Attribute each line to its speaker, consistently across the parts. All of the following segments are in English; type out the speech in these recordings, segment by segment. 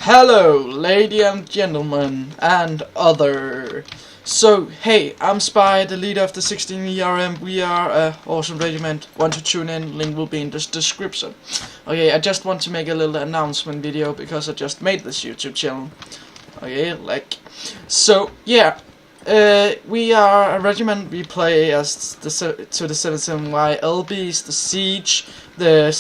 Speaker 1: Hello, ladies and gentlemen, and other. So, hey, I'm Spy, the leader of the 16 ERM. We are a awesome regiment. Want to tune in? Link will be in the description. Okay, I just want to make a little announcement video because I just made this YouTube channel. Okay, so yeah, we are a regiment. We play as the 77Y LBs, the Siege, the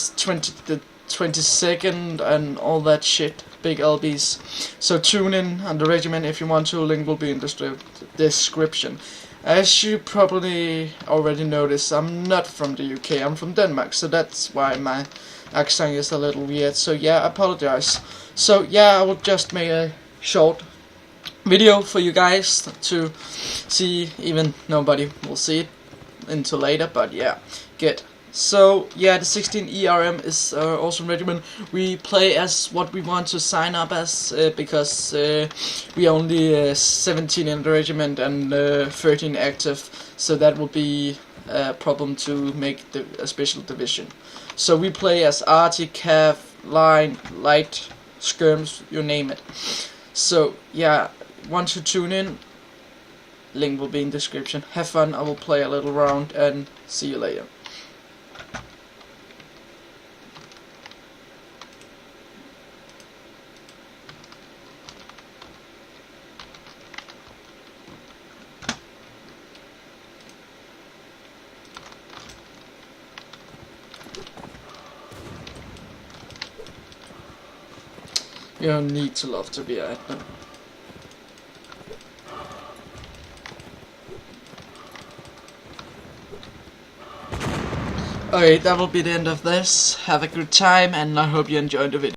Speaker 1: 22nd, and all that shit. Big LBs. So tune in on the regiment if you want to. Link will be in the description. As you probably already noticed, I'm not from the UK. I'm from Denmark, so that's why my accent is a little weird. So yeah, I apologize. So yeah, I will just make a short video for you guys to see. Even nobody will see it until later, but yeah, good. So yeah, the 16 ERM is awesome regiment. We play as what we want to sign up as because we only 17 in the regiment and 13 active, so that will be a problem to make a special division. So we play as Arty, Cav, Line, Light, Skirms, you name it. So yeah, want to tune in? Link will be in description. Have fun. I will play a little round and see you later. You don't need to love to be admin. Okay, that will be the end of this. Have a good time, and I hope you enjoyed the video.